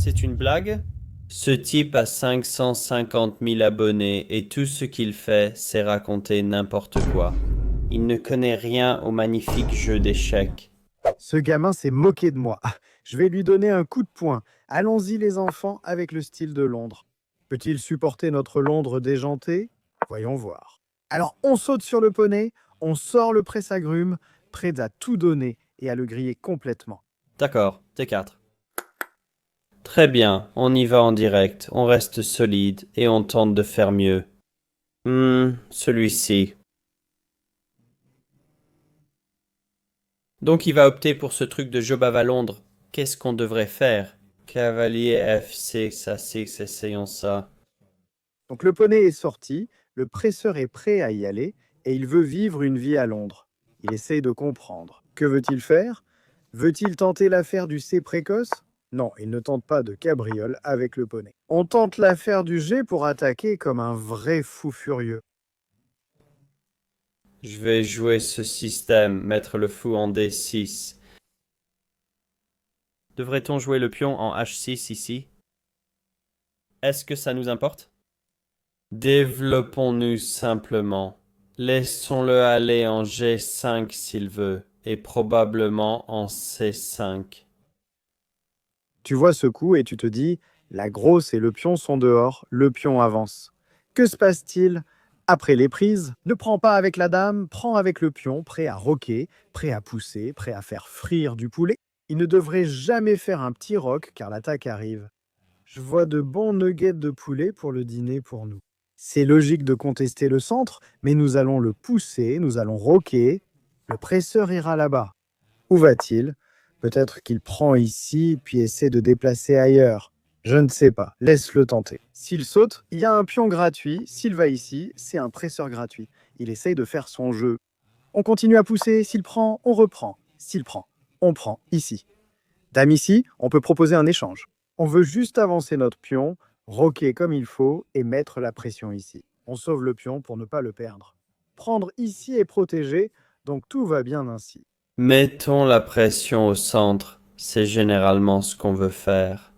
C'est une blague? Ce type a 550 000 abonnés et tout ce qu'il fait, c'est raconter n'importe quoi. Il ne connaît rien au magnifique jeu d'échecs. Ce gamin s'est moqué de moi. Je vais lui donner un coup de poing. Allons-y les enfants avec le style de Londres. Peut-il supporter notre Londres déjanté? Voyons voir. Alors on saute sur le poney, on sort le presse-agrumes, prêt à tout donner et à le griller complètement. D'accord, T4. Très bien, on y va en direct, on reste solide et on tente de faire mieux. Celui-ci. Donc il va opter pour ce truc de Jobava Londres. Qu'est-ce qu'on devrait faire? Cavalier F6, A6, essayons ça. Donc le poney est sorti, le presseur est prêt à y aller et il veut vivre une vie à Londres. Il essaye de comprendre. Que veut-il faire? Veut-il tenter l'affaire du C précoce? Non, il ne tente pas de cabriole avec le poney. On tente l'affaire du G pour attaquer comme un vrai fou furieux. Je vais jouer ce système, mettre le fou en D6. Devrait-on jouer le pion en H6 ici? Est-ce que ça nous importe? Développons-nous simplement. Laissons-le aller en G5 s'il veut, et probablement en C5. Tu vois ce coup et tu te dis, la grosse et le pion sont dehors, le pion avance. Que se passe-t-il? Après les prises, ne prends pas avec la dame, prends avec le pion, prêt à roquer, prêt à pousser, prêt à faire frire du poulet. Il ne devrait jamais faire un petit roc car l'attaque arrive. Je vois de bons nuggets de poulet pour le dîner pour nous. C'est logique de contester le centre, mais nous allons le pousser, nous allons roquer. Le presseur ira là-bas. Où va-t-il? Peut-être qu'il prend ici, puis essaie de déplacer ailleurs. Je ne sais pas, laisse-le tenter. S'il saute, il y a un pion gratuit. S'il va ici, c'est un presseur gratuit. Il essaye de faire son jeu. On continue à pousser. S'il prend, on reprend. S'il prend, on prend ici. Dame ici, on peut proposer un échange. On veut juste avancer notre pion, roquer comme il faut et mettre la pression ici. On sauve le pion pour ne pas le perdre. Prendre ici est protégé, donc tout va bien ainsi. Mettons la pression au centre, c'est généralement ce qu'on veut faire.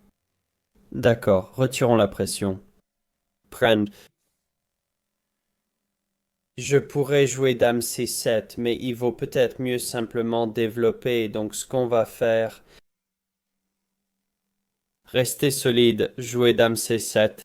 D'accord, retirons la pression. Prendre. Je pourrais jouer dame C7, mais il vaut peut-être mieux simplement développer, donc ce qu'on va faire. Rester solide, jouer dame C7.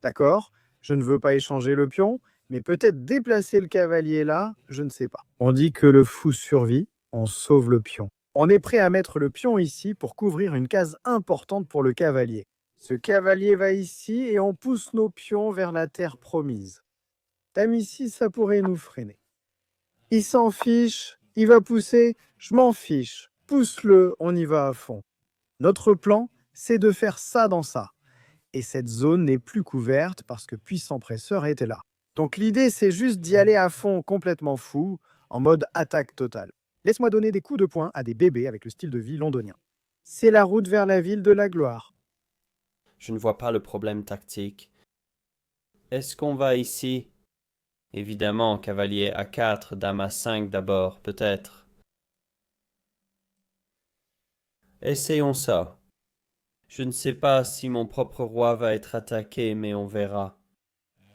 D'accord? Je ne veux pas échanger le pion, mais peut-être déplacer le cavalier là, je ne sais pas. On dit que le fou survit, on sauve le pion. On est prêt à mettre le pion ici pour couvrir une case importante pour le cavalier. Ce cavalier va ici et on pousse nos pions vers la terre promise. Dame ici, ça pourrait nous freiner. Il s'en fiche, il va pousser, je m'en fiche. Pousse-le, on y va à fond. Notre plan, c'est de faire ça dans ça. Et cette zone n'est plus couverte parce que Puissant Presseur était là. Donc l'idée, c'est juste d'y aller à fond, complètement fou, en mode attaque totale. Laisse-moi donner des coups de poing à des bébés avec le style de vie londonien. C'est la route vers la ville de la gloire. Je ne vois pas le problème tactique. Est-ce qu'on va ici? Évidemment, cavalier A4, dame A5 d'abord, peut-être. Essayons ça. Je ne sais pas si mon propre roi va être attaqué, mais on verra.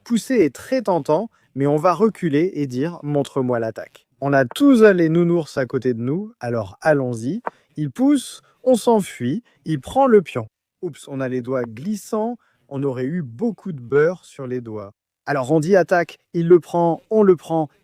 Pousser est très tentant, mais on va reculer et dire montre-moi l'attaque. On a tous les nounours à côté de nous, alors allons-y. Il pousse, on s'enfuit, il prend le pion. Oups, on a les doigts glissants, on aurait eu beaucoup de beurre sur les doigts. Alors on dit attaque, il le prend,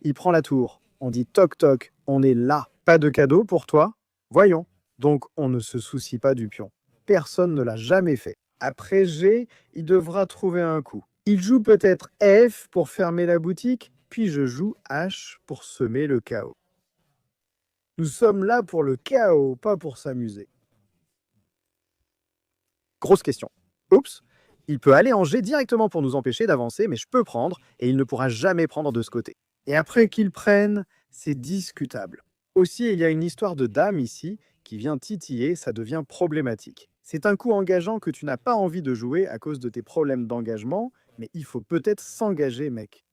il prend la tour. On dit toc toc, on est là. Pas de cadeau pour toi? Voyons. Donc on ne se soucie pas du pion. Personne ne l'a jamais fait. Après G, il devra trouver un coup. Il joue peut-être F pour fermer la boutique, puis je joue H pour semer le chaos. Nous sommes là pour le chaos, pas pour s'amuser. Grosse question. Oups, il peut aller en G directement pour nous empêcher d'avancer, mais je peux prendre, et il ne pourra jamais prendre de ce côté. Et après qu'il prenne, c'est discutable. Aussi, il y a une histoire de dame ici qui vient titiller, ça devient problématique. C'est un coup engageant que tu n'as pas envie de jouer à cause de tes problèmes d'engagement, mais il faut peut-être s'engager, mec.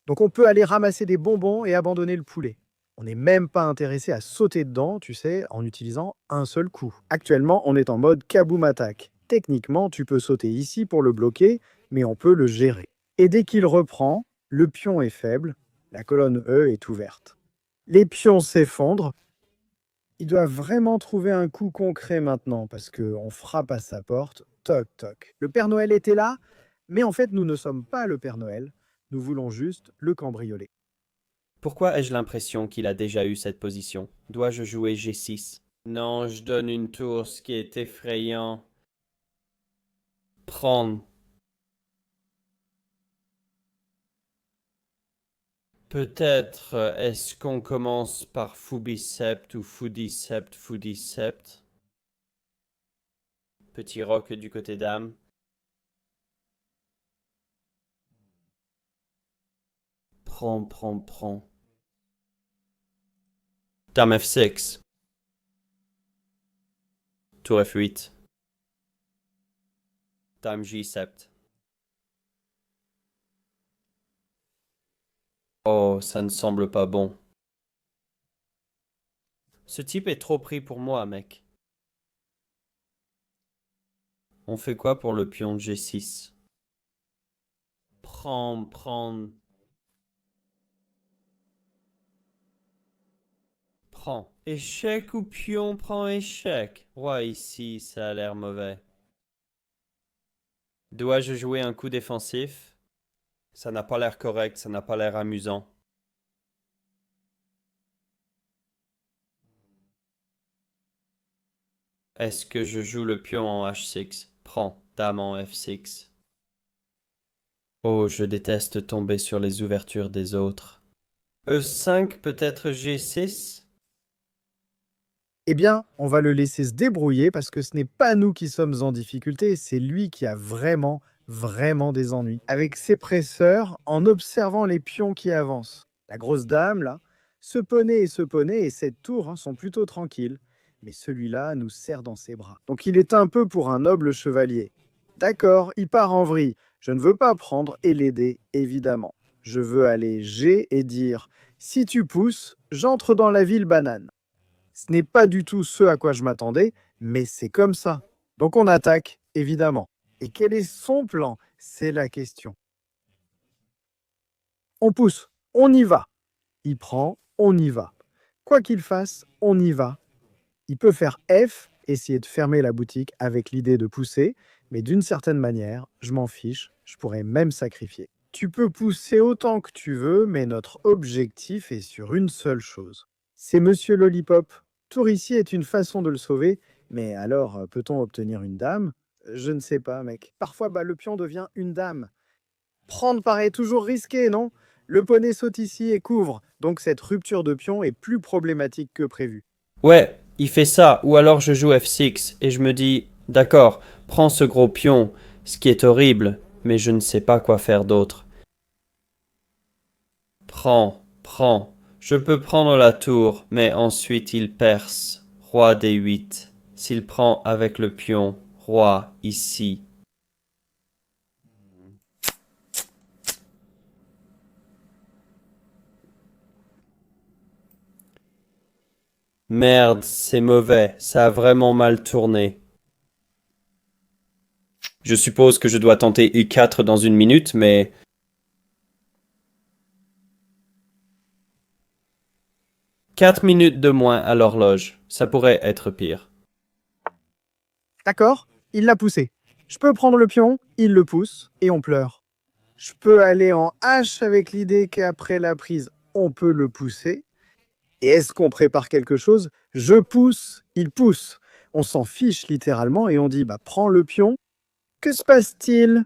Donc on peut aller ramasser des bonbons et abandonner le poulet. On n'est même pas intéressé à sauter dedans, tu sais, en utilisant un seul coup. Actuellement, on est en mode kaboom attack. Techniquement, tu peux sauter ici pour le bloquer, mais on peut le gérer. Et dès qu'il reprend, le pion est faible, la colonne E est ouverte. Les pions s'effondrent. Il doit vraiment trouver un coup concret maintenant, parce qu'on frappe à sa porte, toc toc. Le Père Noël était là, mais en fait, nous ne sommes pas le Père Noël, nous voulons juste le cambrioler. Pourquoi ai-je l'impression qu'il a déjà eu cette position? Dois-je jouer G6? Non, je donne une tour, ce qui est effrayant. Prendre. Peut-être est-ce qu'on commence par Fubicept ou Fudicept, Fudicept? Petit roc du côté dame. Prends. Dame F6. Tour F8. Dame J7. Oh, ça ne semble pas bon. Ce type est trop pris pour moi, mec. On fait quoi pour le pion de G6? Prends. Échec ou pion prend échec? Roi ici, ça a l'air mauvais. Dois-je jouer un coup défensif? Ça n'a pas l'air correct, ça n'a pas l'air amusant. Est-ce que je joue le pion en H6? Prends, dame en F6. Oh, je déteste tomber sur les ouvertures des autres. E5, peut-être G6? Eh bien, on va le laisser se débrouiller parce que ce n'est pas nous qui sommes en difficulté, c'est lui qui a vraiment des ennuis. Avec ses presseurs, en observant les pions qui avancent. La grosse dame, là, ce poney et cette tour sont plutôt tranquilles. Mais celui-là nous serre dans ses bras. Donc il est un peu pour un noble chevalier. D'accord, il part en vrille. Je ne veux pas prendre et l'aider, évidemment. Je veux aller G et dire, si tu pousses, j'entre dans la ville banane. Ce n'est pas du tout ce à quoi je m'attendais, mais c'est comme ça. Donc on attaque, évidemment. Et quel est son plan? C'est la question. On pousse, on y va. Il prend, on y va. Quoi qu'il fasse, on y va. Il peut faire F, essayer de fermer la boutique avec l'idée de pousser, mais d'une certaine manière, je m'en fiche, je pourrais même sacrifier. Tu peux pousser autant que tu veux, mais notre objectif est sur une seule chose. C'est Monsieur Lollipop. Tour ici est une façon de le sauver, mais alors peut-on obtenir une dame? Je ne sais pas, mec. Parfois, le pion devient une dame. Prendre paraît toujours risqué, non? Le poney saute ici et couvre, donc cette rupture de pion est plus problématique que prévu. Ouais, il fait ça, ou alors je joue F6 et je me dis, d'accord, prends ce gros pion, ce qui est horrible, mais je ne sais pas quoi faire d'autre. Prends. Je peux prendre la tour, mais ensuite il perce. Roi D8. S'il prend avec le pion, roi ici. Merde, c'est mauvais, ça a vraiment mal tourné. Je suppose que je dois tenter U4 dans une minute, mais 4 minutes de moins à l'horloge, ça pourrait être pire. D'accord? Il l'a poussé. Je peux prendre le pion, il le pousse, et on pleure. Je peux aller en H avec l'idée qu'après la prise, on peut le pousser. Et est-ce qu'on prépare quelque chose? Je pousse, il pousse. On s'en fiche littéralement et on dit, prends le pion. Que se passe-t-il?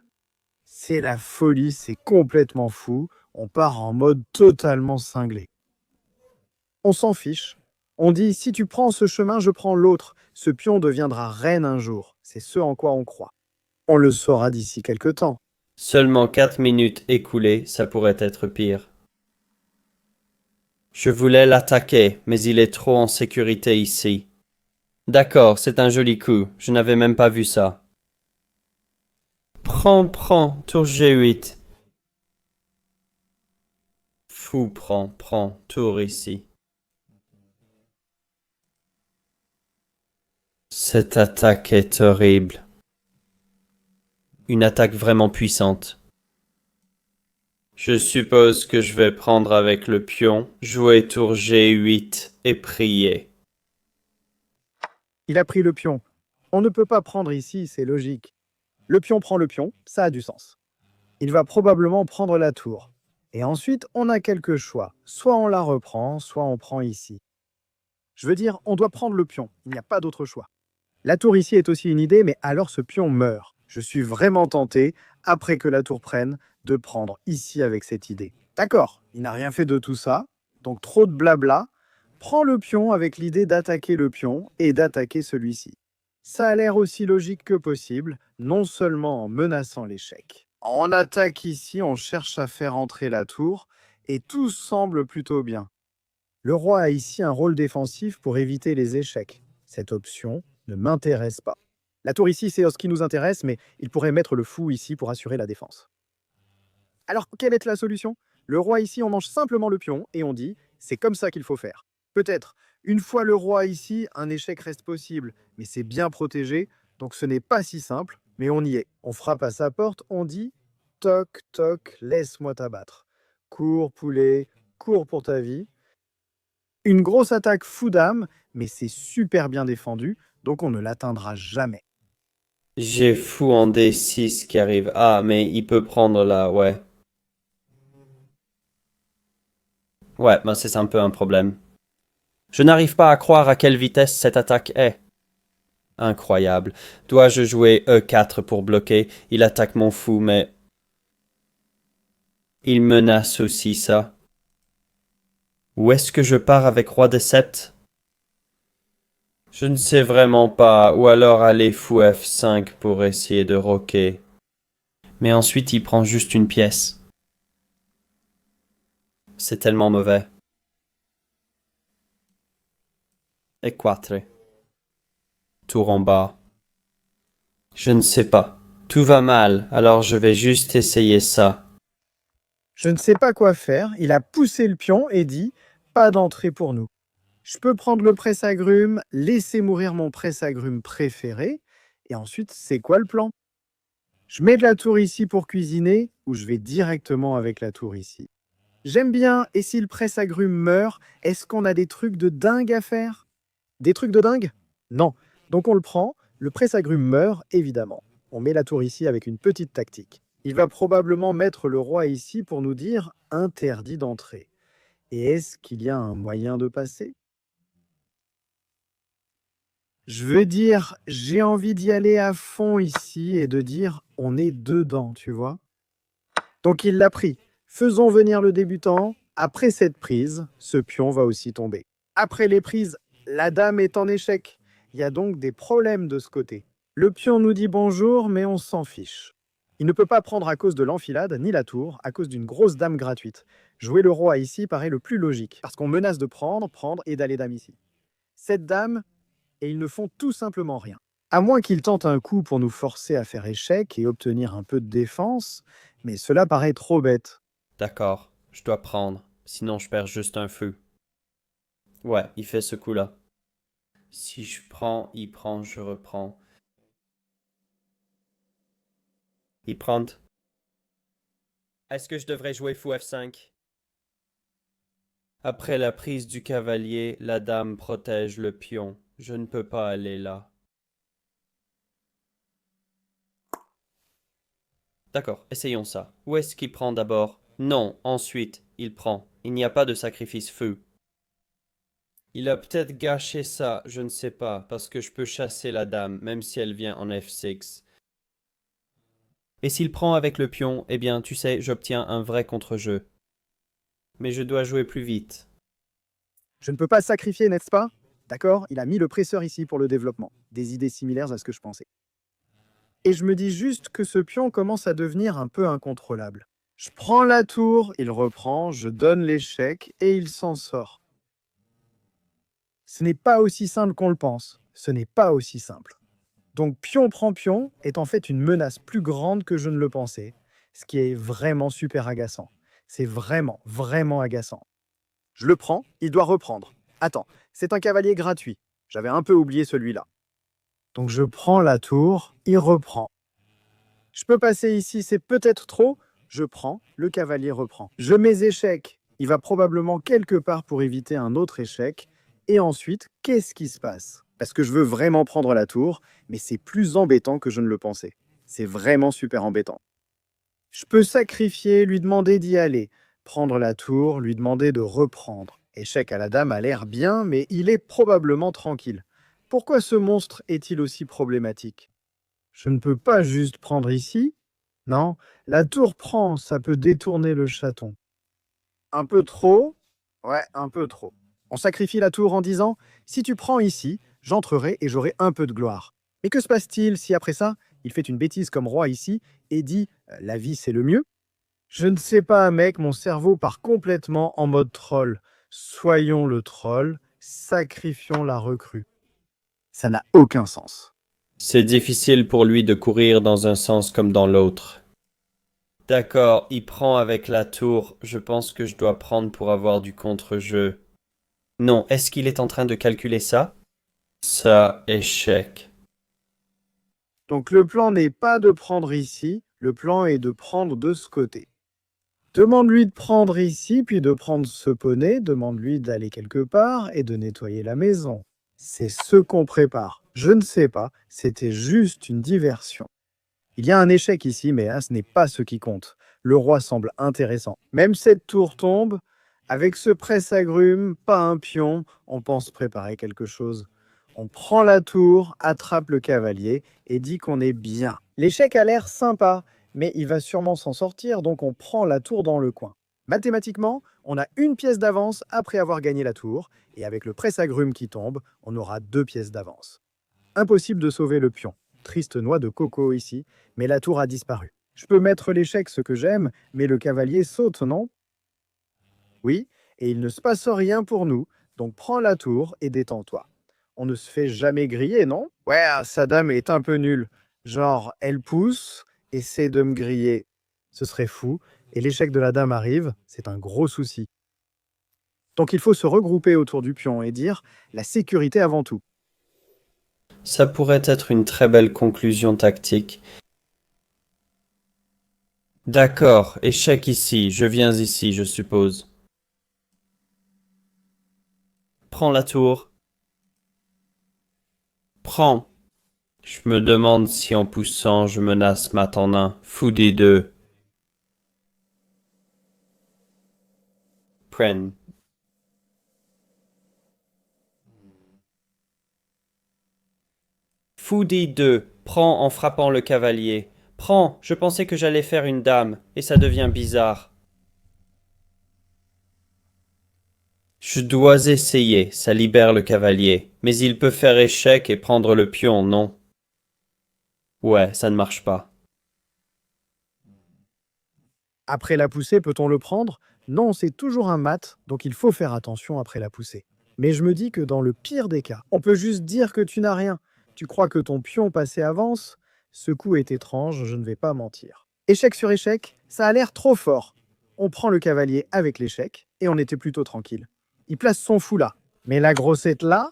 C'est la folie, c'est complètement fou. On part en mode totalement cinglé. On s'en fiche. On dit, si tu prends ce chemin, je prends l'autre. Ce pion deviendra reine un jour. C'est ce en quoi on croit. On le saura d'ici quelque temps. Seulement 4 minutes écoulées, ça pourrait être pire. Je voulais l'attaquer, mais il est trop en sécurité ici. D'accord, c'est un joli coup, je n'avais même pas vu ça. Prends, tour G8. Fou, prends, tour ici. Cette attaque est horrible. Une attaque vraiment puissante. Je suppose que je vais prendre avec le pion, jouer tour G8 et prier. Il a pris le pion. On ne peut pas prendre ici, c'est logique. Le pion prend le pion, ça a du sens. Il va probablement prendre la tour. Et ensuite, on a quelques choix. Soit on la reprend, soit on prend ici. Je veux dire, on doit prendre le pion. Il n'y a pas d'autre choix. La tour ici est aussi une idée, mais alors ce pion meurt. Je suis vraiment tenté, après que la tour prenne, de prendre ici avec cette idée. D'accord, il n'a rien fait de tout ça, donc trop de blabla. Prends le pion avec l'idée d'attaquer le pion et d'attaquer celui-ci. Ça a l'air aussi logique que possible, non seulement en menaçant l'échec. On attaque ici, on cherche à faire entrer la tour, et tout semble plutôt bien. Le roi a ici un rôle défensif pour éviter les échecs. Cette option ne m'intéresse pas. La tour ici, c'est ce qui nous intéresse, mais il pourrait mettre le fou ici pour assurer la défense. Alors, quelle est la solution? Le roi ici, on mange simplement le pion et on dit, c'est comme ça qu'il faut faire. Peut-être, une fois le roi ici, un échec reste possible, mais c'est bien protégé, donc ce n'est pas si simple, mais on y est. On frappe à sa porte, on dit, toc, toc, laisse-moi t'abattre. Cours, poulet, cours pour ta vie. Une grosse attaque fou d'âme, mais c'est super bien défendu, donc on ne l'atteindra jamais. J'ai fou en D6 qui arrive. Ah, mais il peut prendre là, ouais. Ouais, ben c'est un peu un problème. Je n'arrive pas à croire à quelle vitesse cette attaque est. Incroyable. Dois-je jouer E4 pour bloquer? Il attaque mon fou, mais... il menace aussi ça. Où est-ce que je pars avec roi de sept? Je ne sais vraiment pas, ou alors aller fou F5 pour essayer de roquer. Mais ensuite il prend juste une pièce. C'est tellement mauvais. Et quatre. Tour en bas. Je ne sais pas. Tout va mal, alors je vais juste essayer ça. Je ne sais pas quoi faire, il a poussé le pion et dit, pas d'entrée pour nous. Je peux prendre le presse-agrumes, laisser mourir mon presse-agrumes préféré, et ensuite, c'est quoi le plan? Je mets de la tour ici pour cuisiner, ou je vais directement avec la tour ici? J'aime bien, et si le presse-agrumes meurt, est-ce qu'on a des trucs de dingue à faire? Des trucs de dingue? Non. Donc on le prend, le presse-agrumes meurt, évidemment. On met la tour ici avec une petite tactique. Il va probablement mettre le roi ici pour nous dire interdit d'entrer. Et est-ce qu'il y a un moyen de passer? Je veux dire, j'ai envie d'y aller à fond ici et de dire on est dedans, tu vois. Donc il l'a pris. Faisons venir le débutant. Après cette prise, ce pion va aussi tomber. Après les prises, la dame est en échec. Il y a donc des problèmes de ce côté. Le pion nous dit bonjour, mais on s'en fiche. Il ne peut pas prendre à cause de l'enfilade, ni la tour, à cause d'une grosse dame gratuite. Jouer le roi ici paraît le plus logique, parce qu'on menace de prendre et d'aller dame ici. Cette dame, et ils ne font tout simplement rien. À moins qu'ils tentent un coup pour nous forcer à faire échec et obtenir un peu de défense, mais cela paraît trop bête. D'accord, je dois prendre, sinon je perds juste un feu. Ouais, il fait ce coup-là. Si je prends, il prend, je reprends. Il prend. Est-ce que je devrais jouer fou F5? Après la prise du cavalier, la dame protège le pion. Je ne peux pas aller là. D'accord, essayons ça. Où est-ce qu'il prend d'abord? Non, ensuite, il prend. Il n'y a pas de sacrifice feu. Il a peut-être gâché ça, je ne sais pas, parce que je peux chasser la dame, même si elle vient en F6. Et s'il prend avec le pion, eh bien, tu sais, j'obtiens un vrai contre-jeu. Mais je dois jouer plus vite. Je ne peux pas sacrifier, n'est-ce pas? D'accord, il a mis le presseur ici pour le développement. Des idées similaires à ce que je pensais. Et je me dis juste que ce pion commence à devenir un peu incontrôlable. Je prends la tour, il reprend, je donne l'échec et il s'en sort. Ce n'est pas aussi simple qu'on le pense. Ce n'est pas aussi simple. Donc pion prend pion est en fait une menace plus grande que je ne le pensais, ce qui est vraiment super agaçant. C'est vraiment, vraiment agaçant. Je le prends, il doit reprendre. Attends, c'est un cavalier gratuit. J'avais un peu oublié celui-là. Donc je prends la tour, il reprend. Je peux passer ici, c'est peut-être trop. Je prends, le cavalier reprend. Je mets échec. Il va probablement quelque part pour éviter un autre échec. Et ensuite, qu'est-ce qui se passe? Parce que je veux vraiment prendre la tour, mais c'est plus embêtant que je ne le pensais. C'est vraiment super embêtant. Je peux sacrifier, lui demander d'y aller. Prendre la tour, lui demander de reprendre. Échec à la dame a l'air bien, mais il est probablement tranquille. Pourquoi ce monstre est-il aussi problématique? Je ne peux pas juste prendre ici. Non, la tour prend, ça peut détourner le chaton. Un peu trop? Ouais, un peu trop. On sacrifie la tour en disant, si tu prends ici, j'entrerai et j'aurai un peu de gloire. Mais que se passe-t-il si après ça, il fait une bêtise comme roi ici et dit, la vie c'est le mieux? Je ne sais pas, mec, mon cerveau part complètement en mode troll. Soyons le troll, sacrifions la recrue. Ça n'a aucun sens. C'est difficile pour lui de courir dans un sens comme dans l'autre. D'accord, il prend avec la tour. Je pense que je dois prendre pour avoir du contre-jeu. Non, est-ce qu'il est en train de calculer ça? Ça, échec. Donc le plan n'est pas de prendre ici, le plan est de prendre de ce côté. Demande-lui de prendre ici, puis de prendre ce poney, demande-lui d'aller quelque part et de nettoyer la maison. C'est ce qu'on prépare. Je ne sais pas, c'était juste une diversion. Il y a un échec ici, mais ce n'est pas ce qui compte. Le roi semble intéressant. Même cette tour tombe, avec ce presse-agrumes, pas un pion, on pense préparer quelque chose. On prend la tour, attrape le cavalier et dit qu'on est bien. L'échec a l'air sympa, mais il va sûrement s'en sortir, donc on prend la tour dans le coin. Mathématiquement, on a une pièce d'avance après avoir gagné la tour, et avec le presse-agrumes qui tombe, on aura 2 pièces d'avance. Impossible de sauver le pion. Triste noix de coco ici, mais la tour a disparu. Je peux mettre l'échec ce que j'aime, mais le cavalier saute, non? Oui, et il ne se passe rien pour nous, donc prends la tour et détends-toi. On ne se fait jamais griller, non? Ouais, sa dame est un peu nulle. Genre, elle pousse, essaie de me griller. Ce serait fou, et l'échec de la dame arrive, c'est un gros souci. Donc il faut se regrouper autour du pion et dire la sécurité avant tout. Ça pourrait être une très belle conclusion tactique. D'accord, échec ici, je viens ici, je suppose. Prends la tour. Prends. Je me demande si en poussant je menace mat en un. Fou des deux. Prenne. Fou des deux. Prends en frappant le cavalier. Prends, je pensais que j'allais faire une dame, et ça devient bizarre. Je dois essayer, ça libère le cavalier. Mais il peut faire échec et prendre le pion, non? Ouais, ça ne marche pas. Après la poussée, peut-on le prendre? Non, c'est toujours un mat, donc il faut faire attention après la poussée. Mais je me dis que dans le pire des cas, on peut juste dire que tu n'as rien. Tu crois que ton pion passé avance? Ce coup est étrange, je ne vais pas mentir. Échec sur échec, ça a l'air trop fort. On prend le cavalier avec l'échec, et on était plutôt tranquille. Il place son fou là. Mais la grossette là,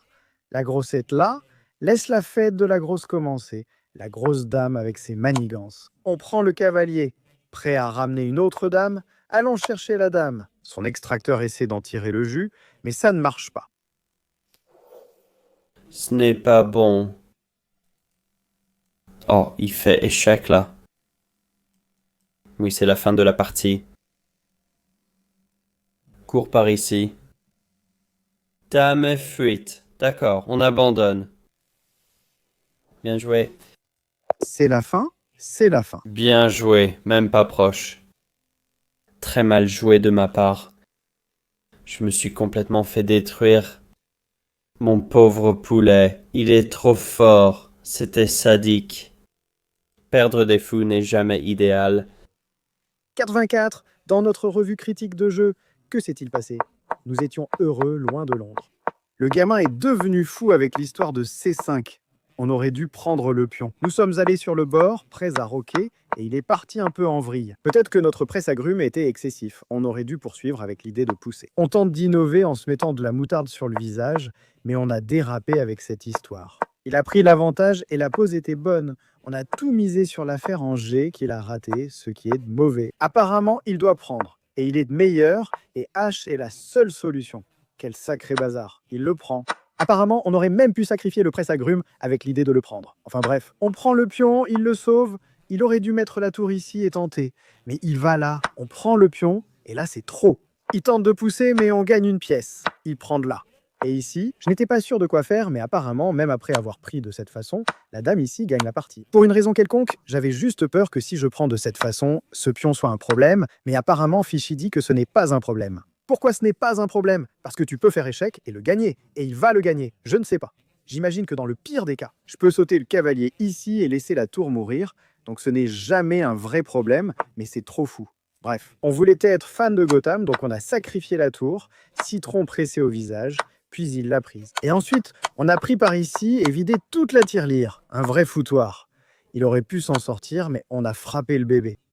laisse la fête de la grosse commencer. La grosse dame avec ses manigances. On prend le cavalier, prêt à ramener une autre dame, allons chercher la dame. Son extracteur essaie d'en tirer le jus, mais ça ne marche pas. Ce n'est pas bon. Oh, il fait échec là. Oui, c'est la fin de la partie. Cours par ici. Dame F8. D'accord, on abandonne. Bien joué. C'est la fin, c'est la fin. Bien joué, même pas proche. Très mal joué de ma part. Je me suis complètement fait détruire. Mon pauvre poulet, il est trop fort. C'était sadique. Perdre des fous n'est jamais idéal. 4,24, dans notre revue critique de jeu, que s'est-il passé? Nous étions heureux loin de Londres. Le gamin est devenu fou avec l'histoire de C5. On aurait dû prendre le pion. Nous sommes allés sur le bord, prêts à roquer, et il est parti un peu en vrille. Peut-être que notre presse-agrumes était excessif. On aurait dû poursuivre avec l'idée de pousser. On tente d'innover en se mettant de la moutarde sur le visage, mais on a dérapé avec cette histoire. Il a pris l'avantage et la pose était bonne. On a tout misé sur l'affaire en G qu'il a raté, ce qui est mauvais. Apparemment, il doit prendre. Et il est meilleur, et H est la seule solution. Quel sacré bazar. Il le prend. Apparemment, on aurait même pu sacrifier le presse-agrumes avec l'idée de le prendre. Enfin bref, on prend le pion, il le sauve. Il aurait dû mettre la tour ici et tenter. Mais il va là, on prend le pion, et là c'est trop. Il tente de pousser, mais on gagne une pièce. Il prend de là. Et ici, je n'étais pas sûr de quoi faire, mais apparemment, même après avoir pris de cette façon, la dame ici gagne la partie. Pour une raison quelconque, j'avais juste peur que si je prends de cette façon, ce pion soit un problème, mais apparemment Fichy dit que ce n'est pas un problème. Pourquoi ce n'est pas un problème? Parce que tu peux faire échec et le gagner, et il va le gagner, je ne sais pas. J'imagine que dans le pire des cas, je peux sauter le cavalier ici et laisser la tour mourir, donc ce n'est jamais un vrai problème, mais c'est trop fou. Bref, on voulait être fan de Gotham, donc on a sacrifié la tour, citron pressé au visage, puis il l'a prise. Et ensuite, on a pris par ici et vidé toute la tirelire. Un vrai foutoir. Il aurait pu s'en sortir, mais on a frappé le bébé.